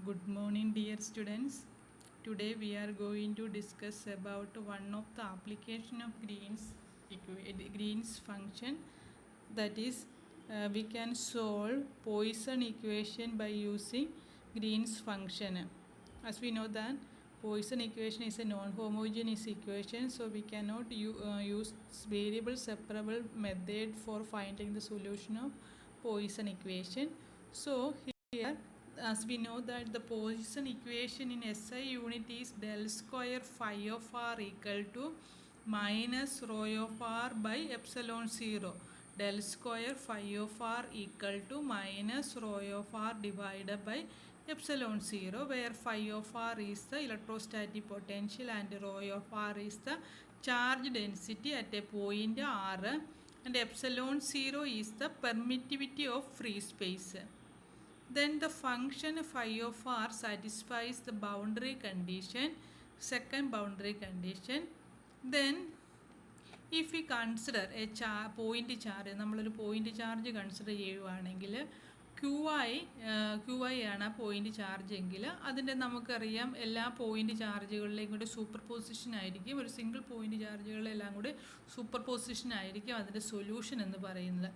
Good morning, dear students. Today we are going to discuss about one of the application of Green's function. That is, we can solve Poisson equation by using Green's function. As we know that Poisson equation is a non-homogeneous equation, so we cannot use variable separable method for finding the solution of Poisson equation. So here, as we know that the Poisson equation in SI unit is del square phi of r equal to minus rho of r by epsilon 0. Del square phi of r equal to minus rho of r divided by epsilon 0, where phi of r is the electrostatic potential and rho of r is the charge density at a point r, and epsilon 0 is the permittivity of free space. Then the function phi of r satisfies the boundary condition, second boundary condition. Then if we consider a point charge, നമ്മളൊരു point charge consider ചെയ്യുകയാണെങ്കിൽ Q I ആണ് point charge എങ്കിൽ അതിൻ്റെ നമുക്കറിയാം എല്ലാ point ചാർജുകളിലേയും കൂടി super position ആയിരിക്കും, ഒരു സിംഗിൾ പോയിൻ്റ് ചാർജുകളെല്ലാം കൂടി സൂപ്പർ പൊസിഷൻ ആയിരിക്കും അതിൻ്റെ സൊല്യൂഷൻ എന്ന് പറയുന്നത്.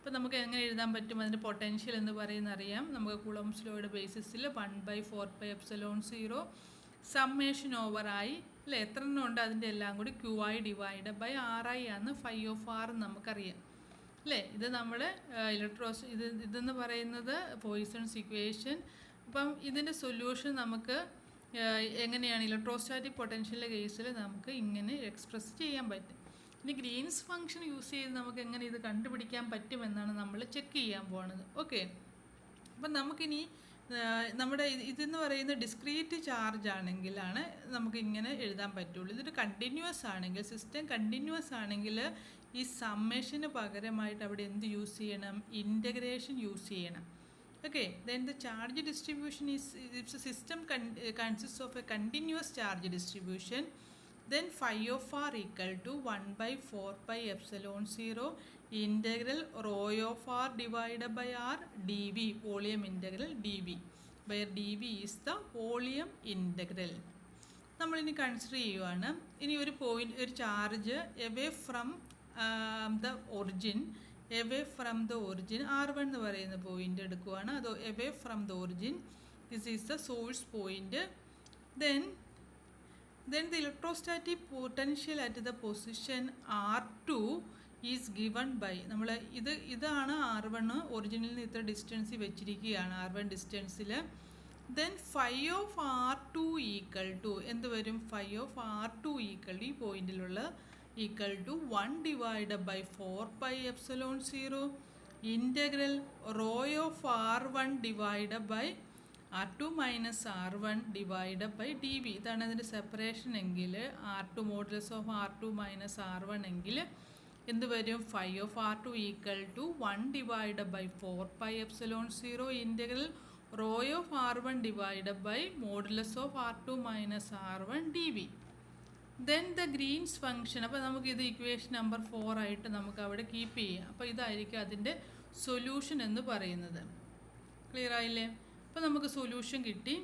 അപ്പോൾ നമുക്ക് എങ്ങനെ എഴുതാൻ പറ്റും? അതിൻ്റെ പൊട്ടൻഷ്യൽ എന്ന് പറയുന്നത് അറിയാം, നമുക്ക് കുളംബ്സ് ലോയുടെ ബേസിസിൽ 1/4πε0 സമ്മേഷൻ ഓവർ ആയി അല്ലേ, എത്ര എണ്ണം ഉണ്ട് അതിൻ്റെ എല്ലാം കൂടി QI ഡിവൈഡ് ബൈ RI ആണ് ഫൈ ഓഫ് ആർ നമുക്കറിയാം അല്ലേ. ഇത് നമ്മൾ ഇതെന്ന് പറയുന്നത് പോയിസൺസ് ഇക്വേഷൻ. അപ്പം ഇതിൻ്റെ സൊല്യൂഷൻ നമുക്ക് എങ്ങനെയാണ് ഇലക്ട്രോസ്റ്റാറ്റിക് പൊട്ടൻഷ്യലിൻ്റെ കേസിൽ നമുക്ക് ഇങ്ങനെ എക്സ്പ്രസ് ചെയ്യാൻ പറ്റും. ഇനി ഗ്രീൻസ് ഫംഗ്ഷൻ യൂസ് ചെയ്ത് നമുക്ക് എങ്ങനെ ഇത് കണ്ടുപിടിക്കാൻ പറ്റുമെന്നാണ് നമ്മൾ ചെക്ക് ചെയ്യാൻ പോകുന്നത്. ഓക്കെ, അപ്പം നമുക്കിനി നമ്മുടെ ഇതെന്ന് പറയുന്നത് ഡിസ്ക്രീറ്റ് ചാർജ് ആണെങ്കിലാണ് നമുക്ക് ഇങ്ങനെ എഴുതാൻ പറ്റുള്ളൂ. ഇതൊരു കണ്ടിന്യൂസ് ആണെങ്കിൽ, സിസ്റ്റം കണ്ടിന്യൂസ് ആണെങ്കിൽ ഈ സമ്മേഷന് പകരമായിട്ട് അവിടെ എന്ത് യൂസ് ചെയ്യണം? ഇൻ്റഗ്രേഷൻ യൂസ് ചെയ്യണം. Okay, then the charge distribution is system consist of A continuous charge distribution. Then phi of r equal to 1/4πε0 integral rho of r divided by r dv, volume integral dv, where dv is the volume integral. നമ്മളിനി consider ചെയ്യുവാണ്, ഇനി ഒരു charge away from the origin R1 എന്ന് പറയുന്ന point എടുക്കുവാണ്. അത് away from the origin, this is the source point. Then the electrostatic potential at the position R2 is given by, നമ്മൾ ഇതാണ് R1, ഒറിജിനിൽ നിന്ന് ഇത്ര ഡിസ്റ്റൻസ് വെച്ചിരിക്കുകയാണ് R1 ഡിസ്റ്റൻസിൽ. Then phi of R2 equal to എന്ത് വരും? phi of R2 ഈക്വൽ ഈ പോയിന്റിലുള്ള equal to 1/4πε0 integral rho of R1 divide by R2 minus R1 divide by dv. ഇതാണ് അതിൻ്റെ സെപ്പറേഷൻ എങ്കിൽ R2 modulus of R2 minus R1 എങ്കിൽ എന്ത് വരും? phi of R2 equal to 1/4πε0 integral rho of R1 divide by modulus of R2 minus R1 dv. Then the Green's function, അപ്പോൾ നമുക്കിത് equation number 4 ആയിട്ട് നമുക്ക് അവിടെ കീപ്പ് ചെയ്യാം. അപ്പോൾ ഇതായിരിക്കും അതിൻ്റെ സൊല്യൂഷൻ എന്ന് പറയുന്നത്. ക്ലിയർ ആയില്ലേ? അപ്പോൾ നമുക്ക് സൊല്യൂഷൻ കിട്ടി.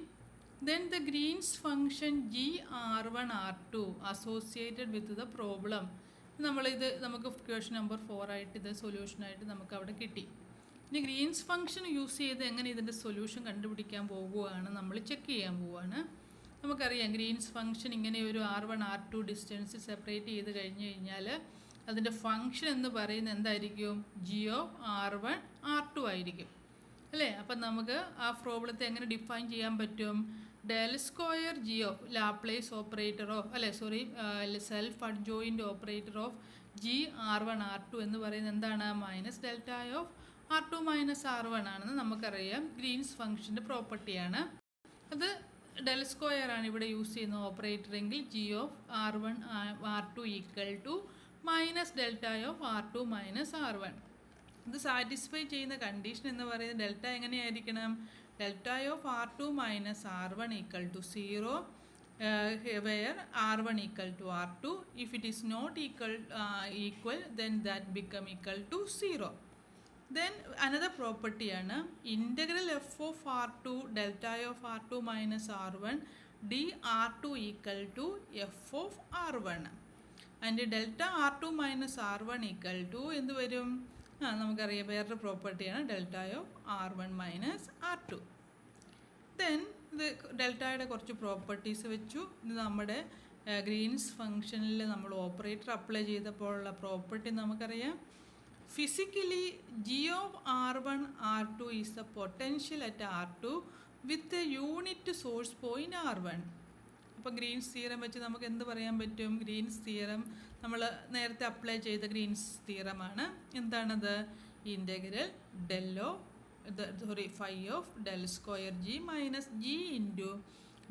Then the Green's function GR1 R2 associated with the problem, നമുക്ക് ഇക്വേഷൻ നമ്പർ 4 ആയിട്ട് ഇത് സൊല്യൂഷനായിട്ട് നമുക്ക് അവിടെ കിട്ടി. ഇനി ഗ്രീൻസ് ഫംഗ്ഷൻ യൂസ് ചെയ്ത് എങ്ങനെ ഇതിൻ്റെ സൊല്യൂഷൻ കണ്ടുപിടിക്കാൻ പോകുകയാണ്, നമ്മൾ ചെക്ക് ചെയ്യാൻ പോവുകയാണ്. നമുക്കറിയാം ഗ്രീൻസ് ഫംഗ്ഷൻ ഇങ്ങനെ ഒരു R1 R2 ഡിസ്റ്റൻസ് സെപ്പറേറ്റ് ചെയ്ത് കഴിഞ്ഞാൽ അതിൻ്റെ ഫംഗ്ഷൻ എന്ന് പറയുന്നത് എന്തായിരിക്കും? G(R1 R2) ആയിരിക്കും അല്ലേ. അപ്പം നമുക്ക് ആ പ്രോബ്ലത്തെ എങ്ങനെ ഡിഫൈൻ ചെയ്യാൻ പറ്റും? Del square G of Laplace operator of self adjoint operator of GR1 R2 എന്ന് പറയുന്നത് എന്താണ്? Minus delta of R2 minus R1 ആണെന്ന് നമുക്കറിയാം. ഗ്രീൻസ് ഫംഗ്ഷൻ്റെ പ്രോപ്പർട്ടിയാണ് അത്. ഡെൽ സ്ക്വയർ ആണ് ഇവിടെ യൂസ് ചെയ്യുന്ന ഓപ്പറേറ്റർ എങ്കിൽ G(R1 R2) equal to minus delta of R2 minus R1. ഇത് സാറ്റിസ്ഫൈ ചെയ്യുന്ന കണ്ടീഷൻ എന്ന് പറയുന്നത് ഡെൽറ്റ എങ്ങനെയായിരിക്കണം? Delta of R2 minus R1 equal to 0, where R1 equal to R2. If it is not equal then that become equal to 0. Then another property ആണ് integral f of r2 delta of r2 minus r1 dr2 equal to f of r1 and delta r2 minus r1 equal to എന്ത് വരും? നമുക്കറിയാം വേറൊരു പ്രോപ്പർട്ടിയാണ് delta of r1 minus r2. Then ഇത് ഡെൽറ്റയുടെ കുറച്ച് properties വെച്ചു. ഇത് നമ്മുടെ ഗ്രീൻസ് ഫംഗ്ഷനിൽ നമ്മൾ ഓപ്പറേറ്റർ അപ്ലൈ ചെയ്തപ്പോഴുള്ള പ്രോപ്പർട്ടി നമുക്കറിയാം. Physically, g of r1 r2 is the potential at r2 with a unit source point r1. അപ്പോൾ ഗ്രീൻസ് തിയറം വെച്ച് നമുക്ക് എന്ത് പറയാൻ പറ്റും? ഗ്രീൻസ് തിയറം നമ്മൾ നേരത്തെ അപ്ലൈ ചെയ്ത ഗ്രീൻസ് തിയറമാണ്. എന്താണത്? Integral phi of del square G minus G into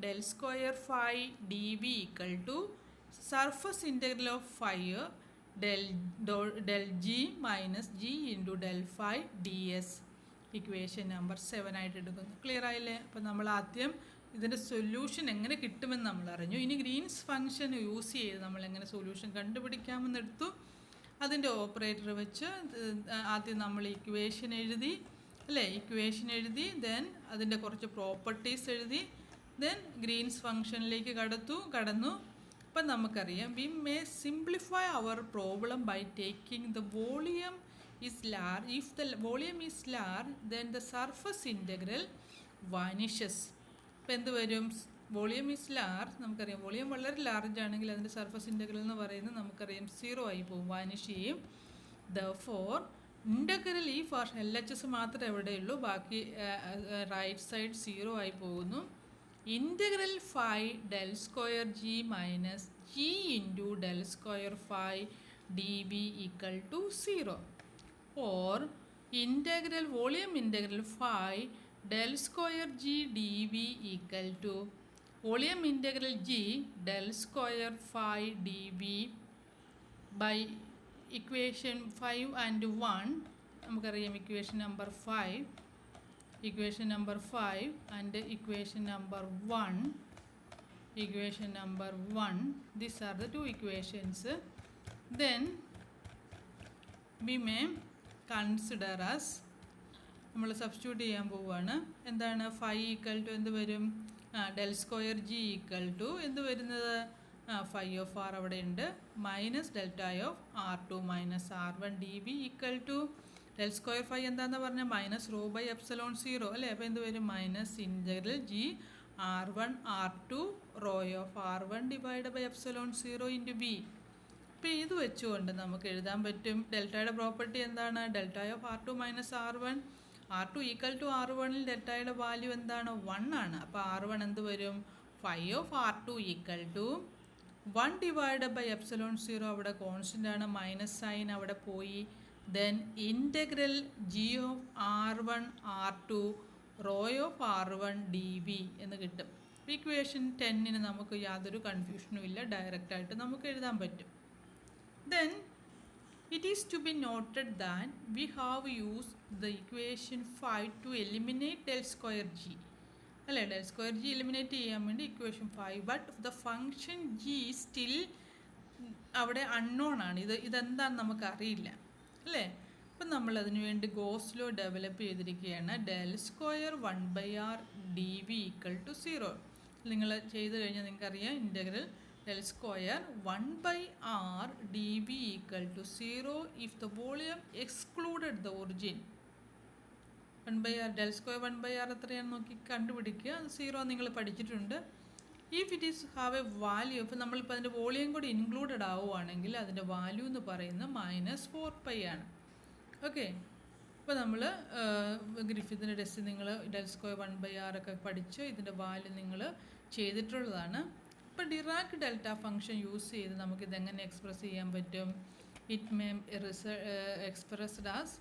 del square phi D V equal to surface integral of phi del g minus G into del phi D S. Equation number 7 ആയിട്ട് എടുക്കുന്നു. Clear ആയില്ലേ? അപ്പോൾ നമ്മൾ ആദ്യം ഇതിൻ്റെ solution എങ്ങനെ കിട്ടുമെന്ന് നമ്മൾ അറിഞ്ഞു. ഇനി ഗ്രീൻസ് ഫംഗ്ഷൻ യൂസ് ചെയ്ത് നമ്മൾ എങ്ങനെ സൊല്യൂഷൻ കണ്ടുപിടിക്കാമെന്ന് എടുത്തു. അതിൻ്റെ ഓപ്പറേറ്റർ വെച്ച് ആദ്യം നമ്മൾ ഇക്വേഷൻ എഴുതി അല്ലേ? ഇക്വേഷൻ എഴുതി, ദെൻ അതിൻ്റെ കുറച്ച് പ്രോപ്പർട്ടീസ് എഴുതി, ദെൻ ഗ്രീൻസ് ഫംഗ്ഷനിലേക്ക് കടന്നു. അപ്പം നമുക്കറിയാം we may simplify our problem by taking the volume is large. If the volume is large then the surface integral vanishes. ഇപ്പം എന്ത് വരും? വോളിയം ഈസ് ലാർജ്, നമുക്കറിയാം വോളിയം വളരെ ലാർജ് ആണെങ്കിൽ അതിൻ്റെ സർഫസ് ഇൻ്റഗ്രൽ എന്ന് പറയുന്നത് നമുക്കറിയാം 0 ആയി പോകും, വാനിഷ് ചെയ്യും. ദെർഫോർ ഇൻ്റഗ്രൽ ഈ എൽ എച്ച് എസ് മാത്രമേ എവിടെയുള്ളൂ, ബാക്കി റൈറ്റ് സൈഡ് 0 ആയി പോകുന്നു. Integral phi del square g minus g into del square phi dv equal to 0, or integral volume integral phi del square g dv equal to volume integral g del square phi dv by equation 5 and 1. നമുക്കറിയാം equation number 5 and equation number 1. These are the two equations. Then we may consider as നമ്മൾ substitute ചെയ്യാൻ പോവുകയാണ്. എന്താണ്? Phi equal to എന്ത് വരും? Del square G equal to എന്ത് വരുന്നത്? Phi of R അവിടെ ഉണ്ട്, minus delta of r2 minus r1 D V equal to del square phi എന്താണെന്ന് പറഞ്ഞാൽ മൈനസ് റോ ബൈ എപ്സിലോൺ 0 അല്ലേ? അപ്പോൾ എന്ത് വരും? Minus integral G r1 r2 rho of r1 divide by epsilon 0 into B. അപ്പോൾ ഇത് വെച്ചുകൊണ്ട് നമുക്ക് എഴുതാൻ പറ്റും ഡെൽറ്റയുടെ പ്രോപ്പർട്ടി എന്താണ്? Delta of r2 minus r2 equal to r1ൽ ഡെൽറ്റയുടെ വാല്യൂ എന്താണ്? 1 ആണ്. അപ്പോൾ r1 എന്ത് വരും? Phi of r2 equal to 1 divide by epsilon 0, അവിടെ കോൺസ്റ്റൻ്റ് ആണ്, മൈനസ് സൈൻ അവിടെ പോയി. Then integral g of r1 r2 rho of r1 dv എന്ന് കിട്ടും. ഇക്വേഷൻ 10 നമുക്ക് യാതൊരു കൺഫ്യൂഷനും ഇല്ല, ഡയറക്റ്റായിട്ട് നമുക്ക് എഴുതാൻ പറ്റും. Then it is to be noted that we have used the equation 5 to eliminate del square g അല്ലേ? del square g എലിമിനേറ്റ് ചെയ്യാൻ വേണ്ടി equation 5, but the function g still അവിടെ അൺനോൺ ആണ്. ഇതെന്താണെന്ന് നമുക്കറിയില്ല അല്ലേ? അപ്പം നമ്മൾ അതിനു വേണ്ടി ഗോസ് ലോ ഡെവലപ്പ് ചെയ്തിരിക്കുകയാണ്. Del square 1/r D V equal to 0. നിങ്ങൾ ചെയ്ത് കഴിഞ്ഞാൽ നിങ്ങൾക്കറിയാം integral del square 1/r dv equal to 0 if the volume excluded the origin. 1/r del square 1/r എത്രയാണെന്ന് നോക്കി കണ്ടുപിടിക്കുക. അത് 0 നിങ്ങൾ പഠിച്ചിട്ടുണ്ട്. If it is have A value, ഇപ്പോൾ നമ്മളിപ്പോൾ അതിൻ്റെ വോളിയം കൂടി ഇൻക്ലൂഡഡ് ആവുകയാണെങ്കിൽ അതിൻ്റെ വാല്യൂ എന്ന് പറയുന്നത് -4π ആണ്. ഓക്കെ, അപ്പോൾ നമ്മൾ ഗ്രിഫിത്തിൻ്റെ ടെസ്റ്റ് നിങ്ങൾ ഡെൽ സ്ക്വയർ 1/r ഒക്കെ പഠിച്ച് ഇതിൻ്റെ വാല്യൂ നിങ്ങൾ ചെയ്തിട്ടുള്ളതാണ്. ഇപ്പോൾ ഡിറാക് ഡെൽറ്റ ഫംഗ്ഷൻ യൂസ് ചെയ്ത് നമുക്കിതെങ്ങനെ എക്സ്പ്രസ് ചെയ്യാൻ പറ്റും? It may expressed as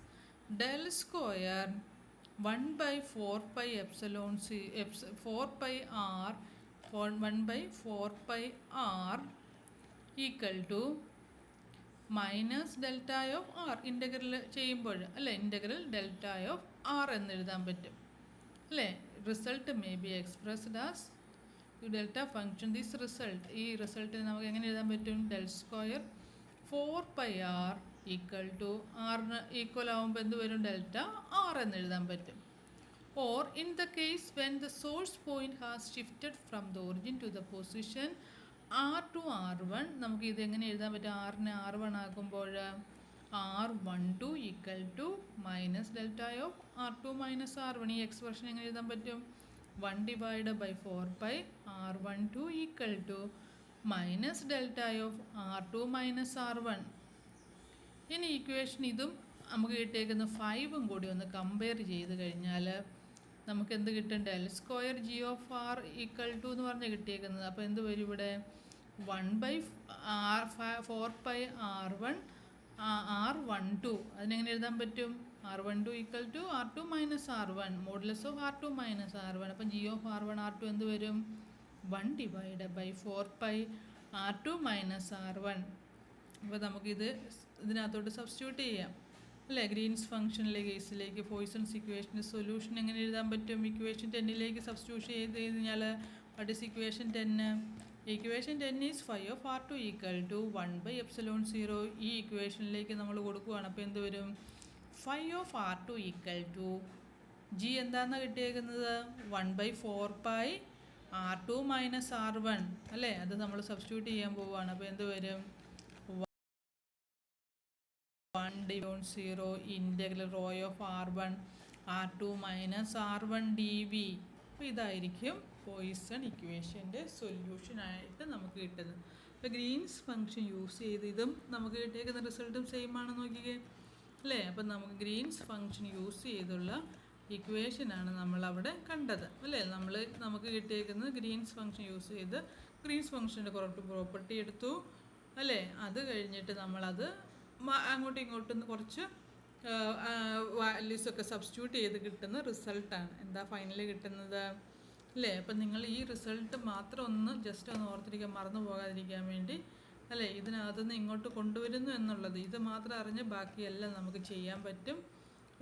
del square 1/4π epsilon 4πr 1/4πr equal to minus delta of R. Integral ചെയ്യുമ്പോൾ അല്ലേ, ഇൻ്റഗ്രൽ ഡെൽറ്റ ഓഫ് ആർ എന്ന് എഴുതാൻ പറ്റും അല്ലേ? Result may be expressed as delta function. This result, ഈ റിസൾട്ടിന് നമുക്ക് എങ്ങനെ എഴുതാൻ പറ്റും? Del square 4πr equal to ആറിന് ഈക്വൽ ആകുമ്പോൾ എന്ത് വരും ഡെൽറ്റ ആർ എന്ന് എഴുതാൻ പറ്റും. Or in the case when the source point has shifted from the origin to the position R two R one, നമുക്ക് ഇതെങ്ങനെ എഴുതാൻ പറ്റും? ആറിനെ ആർ വൺ ആക്കുമ്പോൾ R one two equal to minus delta of R two minus R one. ഈ expression എങ്ങനെ എഴുതാൻ പറ്റും? 1 divide by 4 R one two equal to minus delta of R two minus R one. ഇനി equation ഇതും നമുക്ക് കിട്ടിയേക്കുന്ന 5ഉം കൂടി ഒന്ന് കമ്പയർ ചെയ്ത് കഴിഞ്ഞാൽ നമുക്ക് എന്ത് കിട്ടും? Del square G of R equal to എന്ന് പറഞ്ഞ് കിട്ടിയേക്കുന്നത്. അപ്പോൾ എന്ത് വരും ഇവിടെ? 1/4 R one R one two. അതിനെങ്ങനെ എഴുതാൻ പറ്റും? R one two equal to R two minus R one modulus of R two minus R one. അപ്പം G of R one R two എന്ത് വരും? 1 divide by 4 R two minus R one. അപ്പോൾ നമുക്കിത് ഇതിനകത്തോട്ട് substitute ചെയ്യാം അല്ലേ? Green's ഫംഗ്ഷനിലെ കേസിലേക്ക് poisons ഇക്വേഷൻ്റെ solution എങ്ങനെ എഴുതാൻ പറ്റും? ഇക്വേഷൻ 10ലേക്ക് സബ്സ്റ്റിറ്റ്യൂട്ട് ചെയ്ത് കഴിഞ്ഞാൽ what is equation 10? Equation 10 is 5 of R two equal to 1/ε0. ഈ ഇക്വേഷനിലേക്ക് നമ്മൾ കൊടുക്കുകയാണ്. അപ്പോൾ എന്ത് വരും? 5 of R two equal to G എന്താണെന്ന് കിട്ടിയേക്കുന്നത്? 1/4 R two minus R one അല്ലേ? അത് നമ്മൾ സബ്സ്റ്റിറ്റ്യൂട്ട് ചെയ്യാൻ പോവുകയാണ്. അപ്പോൾ എന്ത് വരും? 1/0 integral rho of R one R two minus R one D V. അപ്പോൾ ഇതായിരിക്കും പോയിസൺ ഇക്വേഷൻ്റെ സൊല്യൂഷനായിട്ട് നമുക്ക് കിട്ടുന്നത്. അപ്പോൾ ഗ്രീൻസ് ഫംഗ്ഷൻ യൂസ് ചെയ്ത് ഇതും നമുക്ക് കിട്ടിയേക്കുന്ന റിസൾട്ടും സെയിം ആണെന്ന് നോക്കിക്കേ അല്ലേ? അപ്പം നമുക്ക് ഗ്രീൻസ് ഫംഗ്ഷൻ യൂസ് ചെയ്തുള്ള ഇക്വേഷനാണ് നമ്മളവിടെ കണ്ടത് അല്ലേ? നമുക്ക് കിട്ടിയേക്കുന്നത് ഗ്രീൻസ് ഫംഗ്ഷൻ യൂസ് ചെയ്ത് ഗ്രീൻസ് ഫംഗ്ഷൻ്റെ കുറച്ച് പ്രോപ്പർട്ടി എടുത്തു അല്ലേ? അത് കഴിഞ്ഞിട്ട് നമ്മളത് അങ്ങോട്ടും ഇങ്ങോട്ടും കുറച്ച് വാല്യൂസൊക്കെ സബ്സ്റ്റിറ്റ്യൂട്ട് ചെയ്ത് കിട്ടുന്ന റിസൾട്ടാണ് എന്താ ഫൈനലി കിട്ടുന്നത് അല്ലേ? അപ്പം നിങ്ങൾ ഈ റിസൾട്ട് മാത്രം ഒന്ന് ജസ്റ്റ് ഒന്ന് ഓർത്തിരിക്കാൻ മറന്നു പോകാതിരിക്കാൻ വേണ്ടി അല്ലേ ഇതിനകത്തുനിന്ന് ഇങ്ങോട്ട് കൊണ്ടുവരുന്നു എന്നുള്ളത് ഇത് മാത്രം അറിഞ്ഞ് ബാക്കിയെല്ലാം നമുക്ക് ചെയ്യാൻ പറ്റും.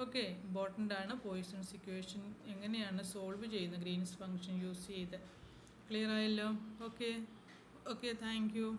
ഓക്കെ, ഇമ്പോർട്ടൻ്റ് ആണ് പോയിസൺസ് ഇക്വേഷൻ എങ്ങനെയാണ് സോൾവ് ചെയ്യുന്നത് ഗ്രീൻസ് ഫംഗ്ഷൻ യൂസ് ചെയ്ത്. ക്ലിയർ ആയല്ലോ? Okay, thank you.